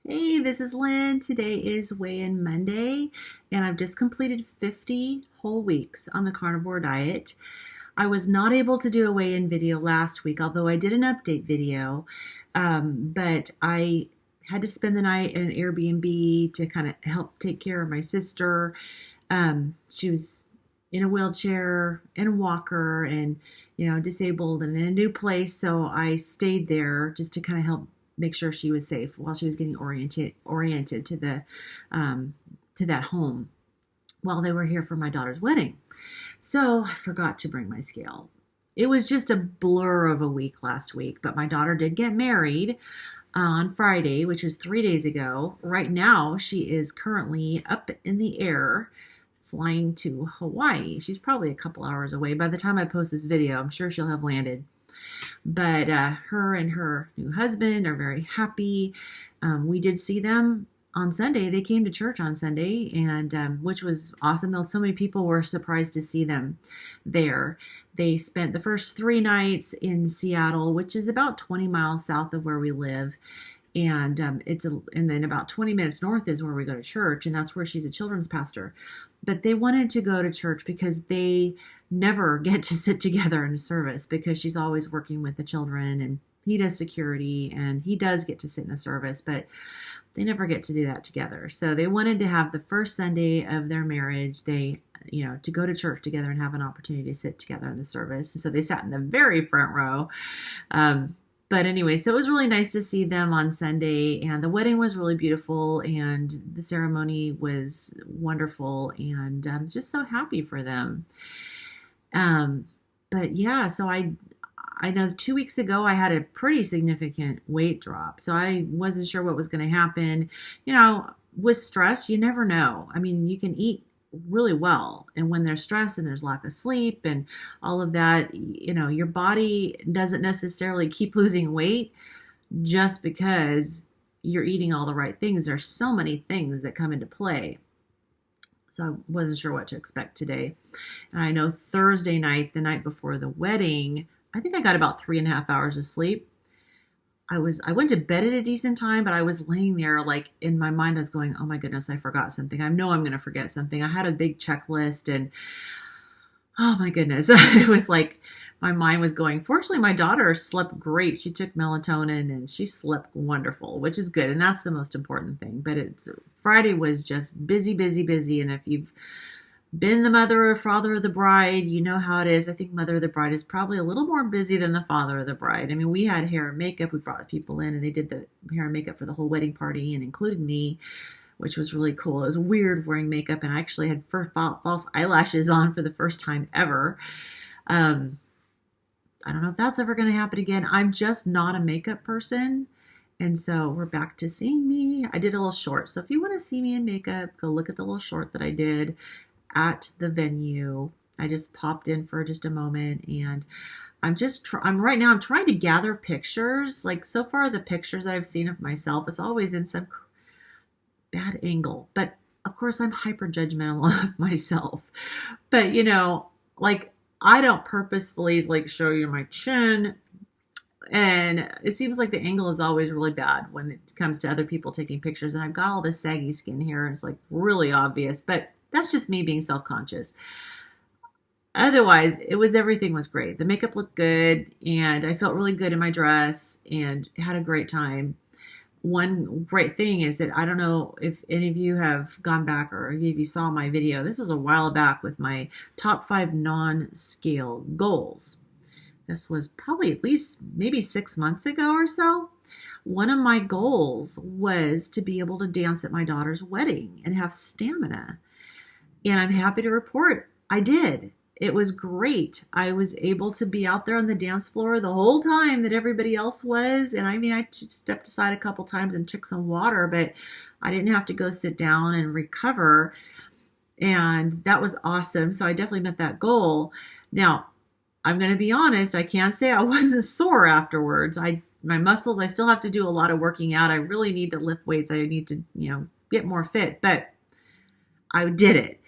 Hey, this is Lynn. Today is weigh-in Monday, and I've just completed 50 whole weeks on the carnivore diet. I was not able to do a weigh-in video last week, although I did an update video, but I had to spend the night in an Airbnb to kind of help take care of my sister. She was in a wheelchair, in a walker, and disabled and in a new place. So I stayed there just to kind of help make sure she was safe while she was getting oriented to the to that home while they were here for my daughter's wedding. So I forgot to bring my scale. It was just a blur of a week last week, but my daughter did get married on Friday, which was 3 days ago. Right now, she is currently up in the air flying to Hawaii. She's probably a couple hours away. By the time I post this video, I'm sure she'll have landed. But her and her new husband are very happy. We did see them on Sunday. They came to church on Sunday, and which was awesome. Though so many people were surprised to see them there. They spent the first 3 nights in Seattle, which is about 20 miles south of where we live. And and then about 20 minutes north is where we go to church, and that's where she's a children's pastor. But they wanted to go to church because they never get to sit together in a service because she's always working with the children, and he does security, and he does get to sit in a service, but they never get to do that together. So they wanted to have the first Sunday of their marriage, to go to church together and have an opportunity to sit together in the service. And so they sat in the very front row. But anyway, so it was really nice to see them on Sunday, and the wedding was really beautiful, and the ceremony was wonderful, and I'm just so happy for them. But yeah, so I know 2 weeks ago I had a pretty significant weight drop, so I wasn't sure what was going to happen. With stress, you never know. I mean, you can eat really well, and when there's stress and there's lack of sleep and all of that, your body doesn't necessarily keep losing weight just because you're eating all the right things. There's so many things that come into play. So I wasn't sure what to expect today. And I know Thursday night, the night before the wedding, I think I got about 3.5 hours of sleep. I went to bed at a decent time, but I was laying there, like, in my mind I was going, oh my goodness, I forgot something. I know I'm going to forget something. I had a big checklist, and oh my goodness, it was like my mind was going. Fortunately, my daughter slept great. She took melatonin and she slept wonderful, which is good. And that's the most important thing. But Friday was just busy, busy, busy. And if you've been the mother or father of the bride, you know how it is. I think mother of the bride is probably a little more busy than the father of the bride. I mean, we had hair and makeup. We brought people in, and they did the hair and makeup for the whole wedding party, and included me, which was really cool. It was weird wearing makeup, and I actually had false eyelashes on for the first time ever. I don't know if that's ever going to happen again. I'm just not a makeup person. And so we're back to seeing me. I did a little short. So if you want to see me in makeup, go look at the little short that I did at the venue. I just popped in for just a moment, and I'm trying to gather pictures. Like, so far the pictures that I've seen of myself is always in some bad angle, but of course I'm hyper judgmental of myself. But like, I don't purposefully like show you my chin, and it seems like the angle is always really bad when it comes to other people taking pictures, and I've got all this saggy skin here, and it's like really obvious, but that's just me being self-conscious. Otherwise, everything was great. The makeup looked good, and I felt really good in my dress and had a great time. One great thing is that I don't know if any of you have gone back or if you saw my video. This was a while back with my top 5 non-scale goals. This was probably at least maybe 6 months ago or so. One of my goals was to be able to dance at my daughter's wedding and have stamina. And I'm happy to report I did. It was great. I was able to be out there on the dance floor the whole time that everybody else was. And I mean, I stepped aside a couple times and took some water, but I didn't have to go sit down and recover. And that was awesome. So I definitely met that goal. Now, I'm going to be honest. I can't say I wasn't sore afterwards. My muscles, I still have to do a lot of working out. I really need to lift weights. I need to, get more fit, but I did it.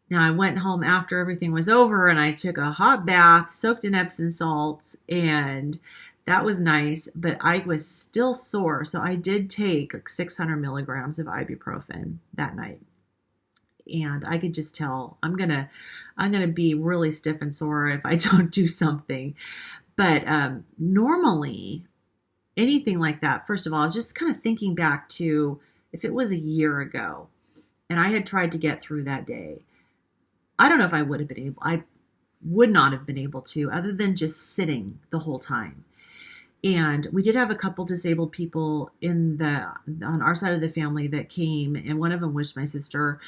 Now, I went home after everything was over, and I took a hot bath, soaked in Epsom salts, and that was nice, but I was still sore. So I did take like 600 milligrams of ibuprofen that night. And I could just tell I'm gonna be really stiff and sore if I don't do something. But normally, anything like that, first of all, I was just kind of thinking back to if it was a year ago and I had tried to get through that day, I don't know if I would have been able, I would not have been able to, other than just sitting the whole time. And we did have a couple disabled people on our side of the family that came, and one of them was my sister.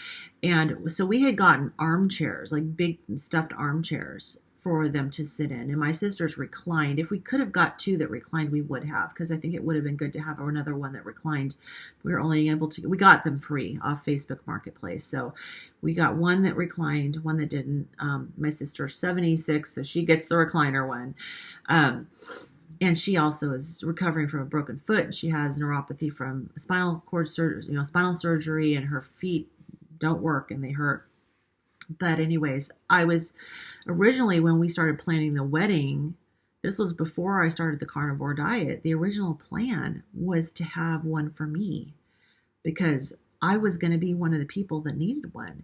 And so we had gotten armchairs, like big stuffed armchairs for them to sit in. And my sister's reclined. If we could have got two that reclined, we would have, because I think it would have been good to have another one that reclined. We were only able to, we got them free off Facebook Marketplace. So we got one that reclined, one that didn't. My sister's 76, so she gets the recliner one. And she also is recovering from a broken foot, and she has neuropathy from spinal surgery, and her feet don't work and they hurt. But anyways, I was originally, when we started planning the wedding, this was before I started the carnivore diet. The original plan was to have one for me because I was going to be one of the people that needed one.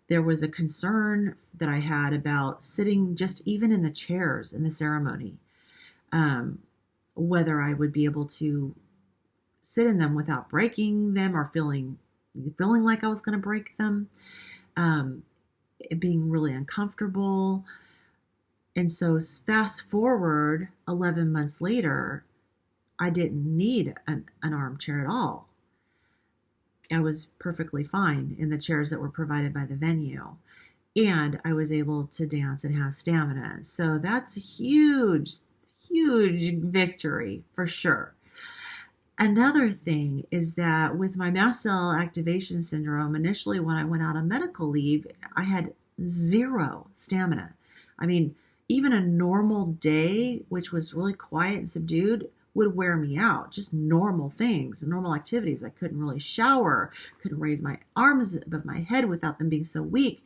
There was a concern that I had about sitting just even in the chairs in the ceremony. Whether I would be able to sit in them without breaking them or feeling like I was going to break them, it being really uncomfortable. And so fast forward 11 months later, I didn't need an armchair at all. I was perfectly fine in the chairs that were provided by the venue. And I was able to dance and have stamina. So that's a huge victory for sure. Another thing is that with my mast cell activation syndrome, initially when I went out on medical leave, I had zero stamina. I mean, even a normal day, which was really quiet and subdued, would wear me out. Just normal things, normal activities. I couldn't really shower, couldn't raise my arms above my head without them being so weak.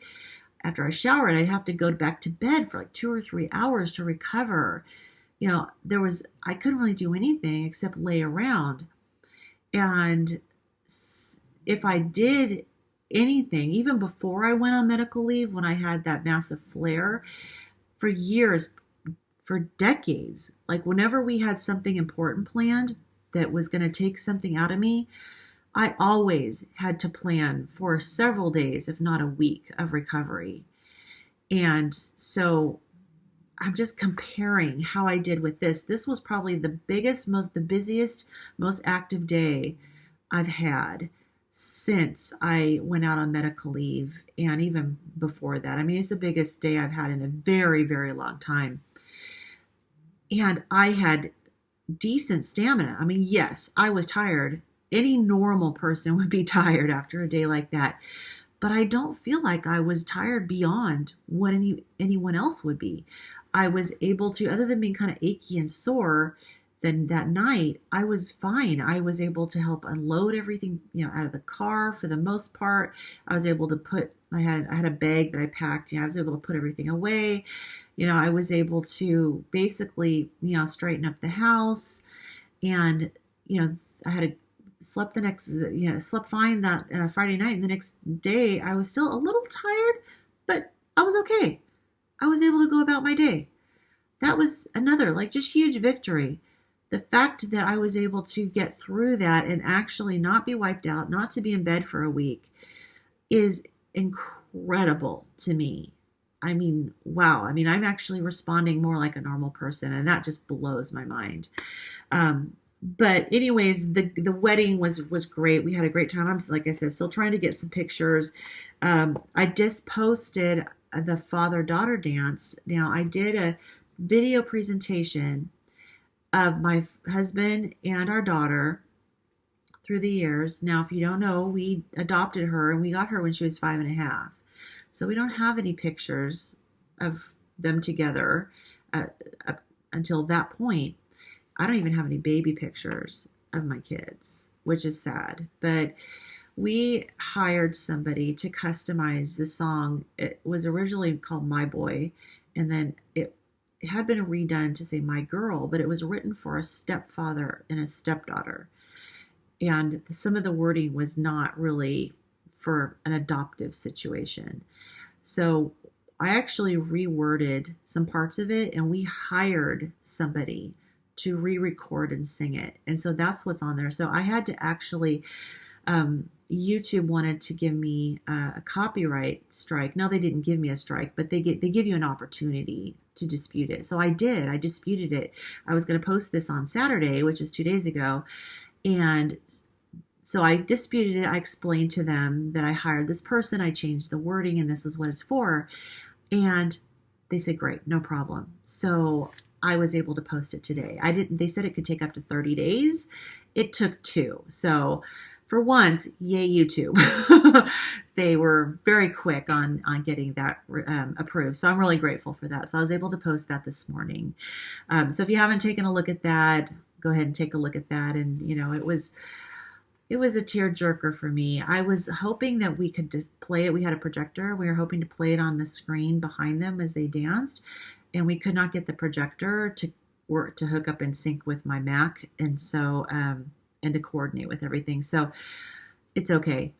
After I showered, I'd have to go back to bed for like 2 or 3 hours to recover. I couldn't really do anything except lay around. And if I did anything, even before I went on medical leave, when I had that massive flare, for years, for decades, like whenever we had something important planned that was going to take something out of me, I always had to plan for several days, if not a week, of recovery. And so I'm just comparing how I did with this. This was probably the busiest, most active day I've had since I went out on medical leave, and even before that. I mean, it's the biggest day I've had in a very, very long time. And I had decent stamina. I mean, yes, I was tired. Any normal person would be tired after a day like that. But I don't feel like I was tired beyond what anyone else would be. I was able to, other than being kind of achy and sore, then that night I was fine. I was able to help unload everything, out of the car for the most part. I was able to I had a bag that I packed. I was able to put everything away. I was able to basically, straighten up the house, and I had slept fine that Friday night, and the next day I was still a little tired, but I was okay. I was able to go about my day. That was another, just huge victory. The fact that I was able to get through that and actually not be wiped out, not to be in bed for a week, is incredible to me. I mean, wow. I mean, I'm actually responding more like a normal person, and that just blows my mind. But anyways, the wedding was great. We had a great time. I'm, like I said, still trying to get some pictures. I just posted the father-daughter dance. Now, I did a video presentation of my husband and our daughter through the years. Now, if you don't know, we adopted her, and we got her when she was 5.5. So we don't have any pictures of them together until that point. I don't even have any baby pictures of my kids, which is sad. But we hired somebody to customize the song. It was originally called My Boy, and then it had been redone to say my girl, but it was written for a stepfather and a stepdaughter. And some of the wording was not really for an adoptive situation. So I actually reworded some parts of it, and we hired somebody to re-record and sing it. And so that's what's on there. So I had to actually, YouTube wanted to give me a copyright strike. No, they didn't give me a strike, but they give you an opportunity to dispute it. So I did. I disputed it. I was going to post this on Saturday, which is 2 days ago. And so I disputed it. I explained to them that I hired this person. I changed the wording, and this is what it's for. And they said, great, no problem. So I was able to post it today. They said it could take up to 30 days. It took 2. So for once, yay, YouTube. They were very quick on getting that approved. So I'm really grateful for that. So I was able to post that this morning. So if you haven't taken a look at that, go ahead and take a look at that. And, it was a tearjerker for me. I was hoping that we could play it. We had a projector. We were hoping to play it on the screen behind them as they danced. And we could not get the projector to work, to hook up and sync with my Mac. And so, and to coordinate with everything. So it's okay.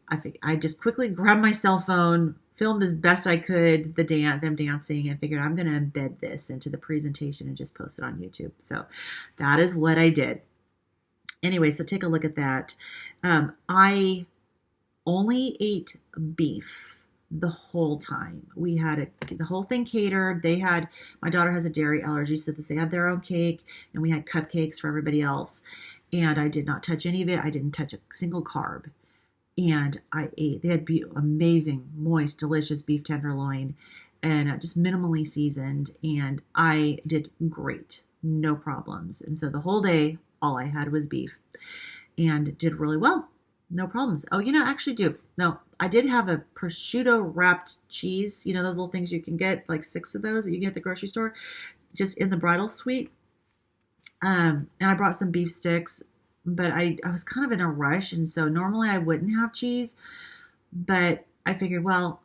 I just quickly grabbed my cell phone, filmed as best I could them dancing, and figured I'm going to embed this into the presentation and just post it on YouTube. So that is what I did. Anyway, so take a look at that. I only ate beef the whole time. We had the whole thing catered. My daughter has a dairy allergy, so they had their own cake, and we had cupcakes for everybody else. And I did not touch any of it. I didn't touch a single carb. And they had amazing, moist, delicious beef tenderloin, and just minimally seasoned. And I did great, no problems. And so the whole day, all I had was beef, and did really well. No problems. Oh, I did have a prosciutto wrapped cheese. Those little things you can get, like 6 of those that you can get at the grocery store, just in the bridal suite. And I brought some beef sticks, but I was kind of in a rush. And so normally I wouldn't have cheese, but I figured, well,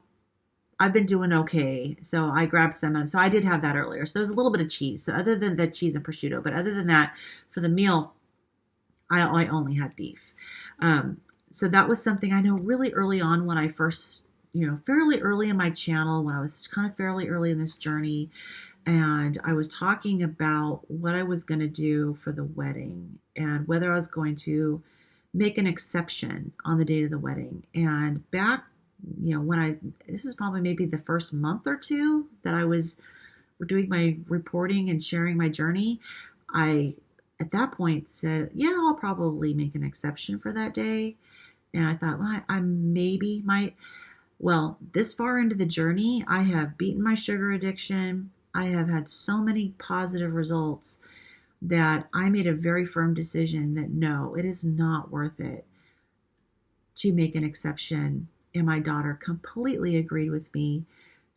I've been doing okay. So I grabbed some. So I did have that earlier. So there was a little bit of cheese. So other than the cheese and prosciutto, but other than that, for the meal, I only had beef. So that was something I know really early on when I first, fairly early in my channel, when I was kind of fairly early in this journey. And I was talking about what I was going to do for the wedding and whether I was going to make an exception on the date of the wedding. And back, this is probably maybe the first month or 2 that I was doing my reporting and sharing my journey, I, at that point, said, yeah, I'll probably make an exception for that day. And I thought, well, I maybe might. Well, this far into the journey, I have beaten my sugar addiction. I have had so many positive results that I made a very firm decision that no, it is not worth it to make an exception. And my daughter completely agreed with me.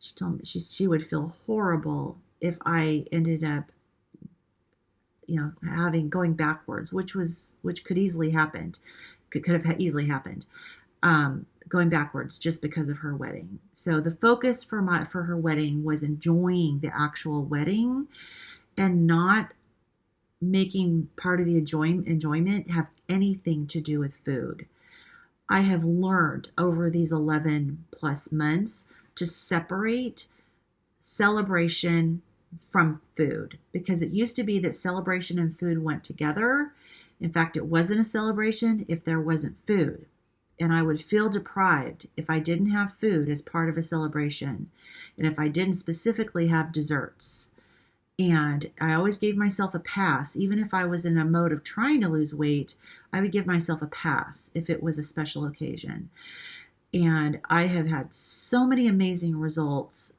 She told me she would feel horrible if I ended up, going backwards, which could easily happened, could have easily happened. Going backwards just because of her wedding. So the focus for her wedding was enjoying the actual wedding and not making part of the enjoyment have anything to do with food. I have learned over these 11 plus months to separate celebration from food, because it used to be that celebration and food went together. In fact, it wasn't a celebration if there wasn't food. And I would feel deprived if I didn't have food as part of a celebration, and if I didn't specifically have desserts. And I always gave myself a pass. Even if I was in a mode of trying to lose weight, I would give myself a pass if it was a special occasion. And I have had so many amazing results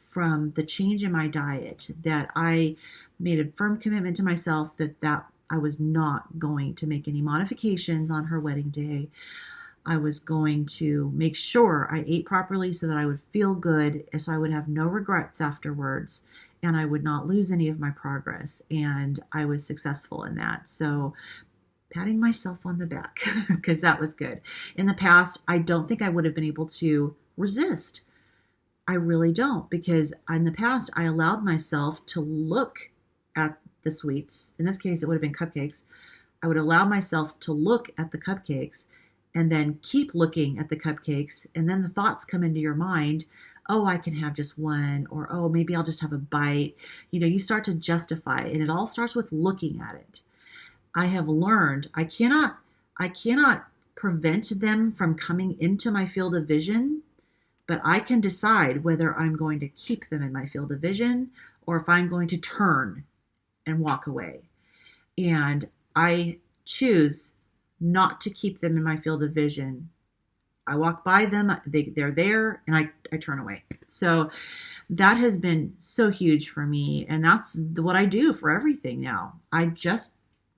from the change in my diet that I made a firm commitment to myself that I was not going to make any modifications on her wedding day. I was going to make sure I ate properly so that I would feel good, so I would have no regrets afterwards, and I would not lose any of my progress. And I was successful in that. So patting myself on the back because that was good. In the past, I don't think I would have been able to resist. I really don't, because in the past I allowed myself to look at the sweets. In this case, it would have been cupcakes. I would allow myself to look at the cupcakes and then keep looking at the cupcakes. And then the thoughts come into your mind. Oh, I can have just one, or oh, maybe I'll just have a bite. You start to justify, and it all starts with looking at it. I have learned I cannot prevent them from coming into my field of vision, but I can decide whether I'm going to keep them in my field of vision or if I'm going to turn and walk away. And I choose not to keep them in my field of vision. I walk by them, they're there, and I turn away. So that has been so huge for me. And that's what I do for everything now. I just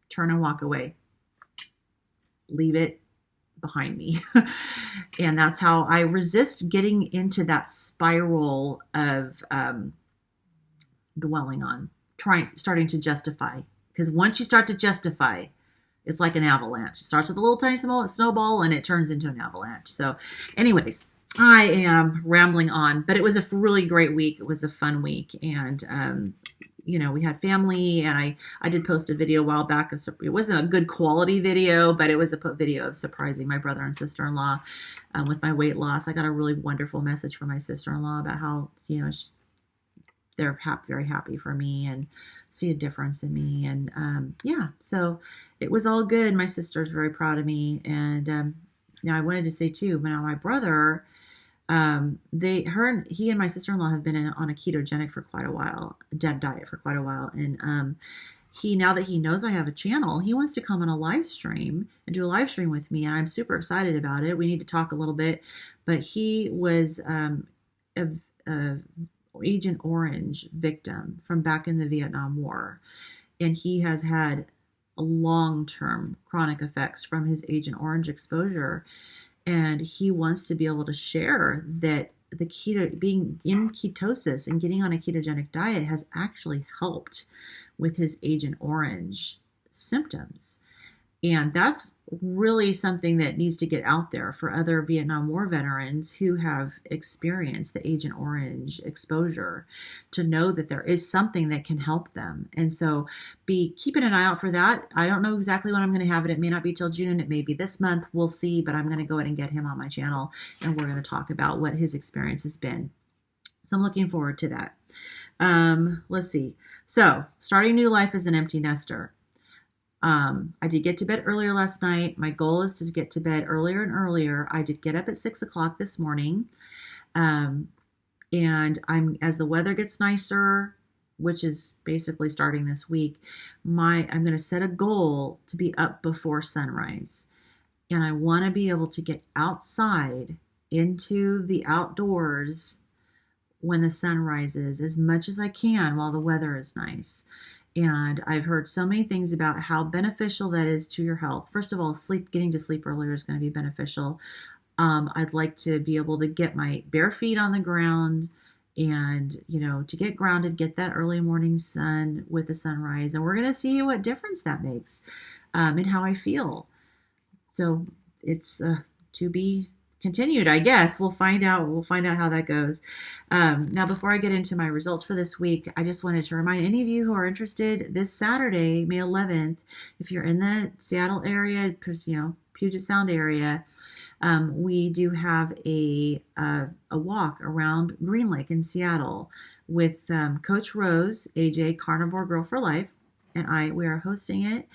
turn and walk away. Leave it behind me. And that's how I resist getting into that spiral of dwelling on, starting to justify. Because once you start to justify, it's like an avalanche. It starts with a little tiny snowball and it turns into an avalanche. So anyways, I am rambling on, but it was a really great week. It was a fun week. And, we had family, and I did post a video a while back. It wasn't a good quality video, but it was a video of surprising my brother and sister-in-law with my weight loss. I got a really wonderful message from my sister-in-law about how, they're very happy for me and see a difference in me. And so it was all good. My sister's very proud of me. And I wanted to say too, now my brother, he and my sister-in-law have been on a ketogenic for quite a while, dead diet for quite a while. And now that he knows I have a channel, he wants to come on a live stream and do a live stream with me. And I'm super excited about it. We need to talk a little bit, but he was a Agent Orange victim from back in the Vietnam War. And he has had long-term chronic effects from his Agent Orange exposure. And he wants to be able to share that being in ketosis and getting on a ketogenic diet has actually helped with his Agent Orange symptoms. And that's really something that needs to get out there for other Vietnam War veterans who have experienced the Agent Orange exposure, to know that there is something that can help them. And so be keeping an eye out for that. I don't know exactly when I'm going to have it. It may not be till June. It may be this month. We'll see. But I'm going to go ahead and get him on my channel, and we're going to talk about what his experience has been. So I'm looking forward to that. Let's see. So starting new life as an empty nester. I did get to bed earlier last night. My goal is to get to bed earlier and earlier. I did get up at 6 o'clock this morning. And as the weather gets nicer, which is basically starting this week, I'm going to set a goal to be up before sunrise. And I want to be able to get outside into the outdoors when the sun rises as much as I can while the weather is nice. And I've heard so many things about how beneficial that is to your health. First of all, getting to sleep earlier is going to be beneficial. I'd like to be able to get my bare feet on the ground and, to get grounded, get that early morning sun with the sunrise. And we're going to see what difference that makes in how I feel. So it's to be continued, I guess. We'll find out how that goes. Now, before I get into my results for this week, I just wanted to remind any of you who are interested, this Saturday, May 11th, if you're in the Seattle area, Puget Sound area, we do have a walk around Green Lake in Seattle with Coach Rose, AJ, Carnivore Girl for Life, and we are hosting it.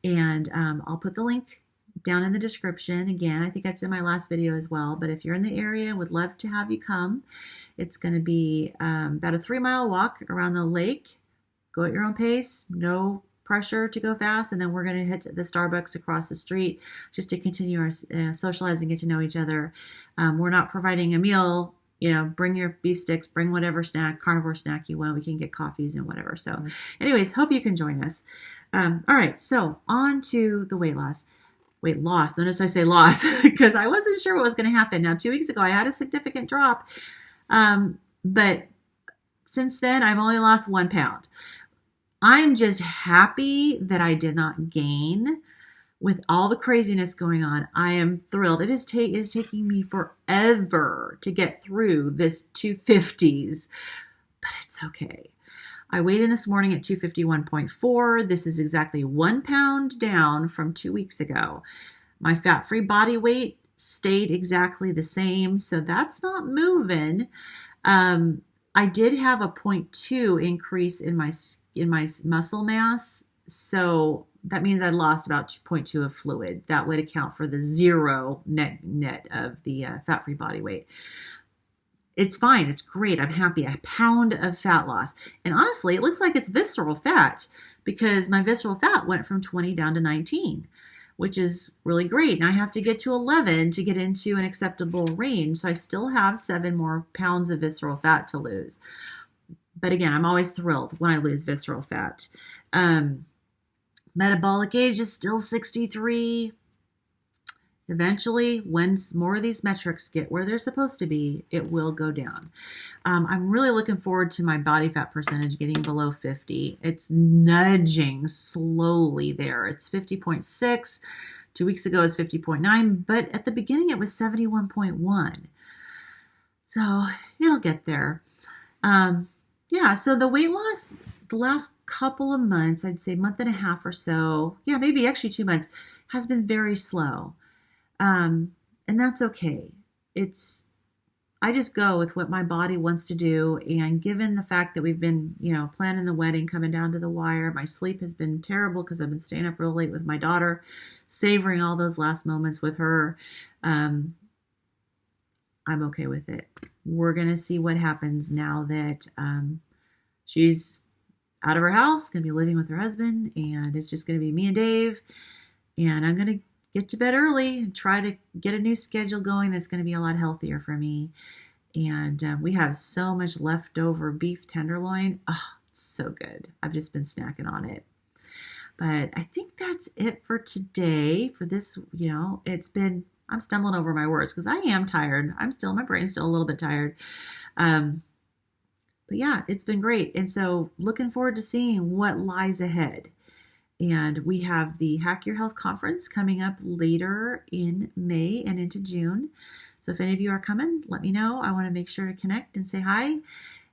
And I'll put the link down in the description. Again, I think that's in my last video as well. But if you're in the area, would love to have you come. It's going to be about a 3-mile walk around the lake. Go at your own pace. No pressure to go fast. And then we're going to hit the Starbucks across the street just to continue our socializing, get to know each other. We're not providing a meal. Bring your beef sticks, bring whatever carnivore snack you want. We can get coffees and whatever. So anyways, hope you can join us. All right. So on to the weight loss. Notice I say loss because I wasn't sure what was going to happen. Now, 2 weeks ago, I had a significant drop. But since then, I've only lost 1 pound. I'm just happy that I did not gain with all the craziness going on, I am thrilled. It is taking me forever to get through this 250s, but it's okay. I weighed in this morning at 251.4. This is exactly 1 pound down from 2 weeks ago. My fat-free body weight stayed exactly the same, so that's not moving. I did have a 0.2 increase in my muscle mass, so that means I lost about 2.2 of fluid. That would account for the 0 net of the fat-free body weight. It's fine. It's great. I'm happy. A pound of fat loss. And honestly, it looks like it's visceral fat because my visceral fat went from 20 down to 19, which is really great. And I have to get to 11 to get into an acceptable range. So I still have 7 more pounds of visceral fat to lose. But again, I'm always thrilled when I lose visceral fat. Metabolic age is still 63. Eventually, when more of these metrics get where they're supposed to be, it will go down. I'm really looking forward to my body fat percentage getting below 50. It's nudging slowly there. It's 50.6. 2 weeks ago it was 50.9, but at the beginning it was 71.1. So it'll get there. Yeah, so the weight loss, the last couple of months, I'd say month and a half or so, yeah, maybe actually 2 months, has been very slow. And that's okay. I just go with what my body wants to do. And given the fact that we've been, planning the wedding, coming down to the wire, my sleep has been terrible because I've been staying up real late with my daughter, savoring all those last moments with her. I'm okay with it. We're going to see what happens now that, she's out of her house, going to be living with her husband, and it's just going to be me and Dave. And I'm going to get to bed early and try to get a new schedule going that's going to be a lot healthier for me. And we have so much leftover beef tenderloin. Oh, it's so good. I've just been snacking on it. But I think that's it for today. For this, I'm stumbling over my words because I am tired. My brain's still a little bit tired. But yeah, it's been great. And so looking forward to seeing what lies ahead. And we have the Hack Your Health Conference coming up later in May and into June. So if any of you are coming, let me know. I want to make sure to connect and say hi.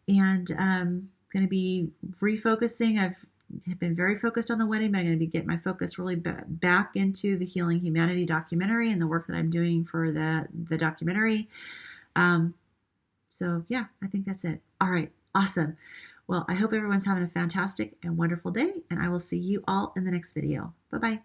And I'm going to be refocusing. I've been very focused on the wedding, but I'm going to be getting my focus really back into the Healing Humanity documentary and the work that I'm doing for the documentary. So yeah, I think that's it. All right. Awesome. Well, I hope everyone's having a fantastic and wonderful day, and I will see you all in the next video. Bye-bye.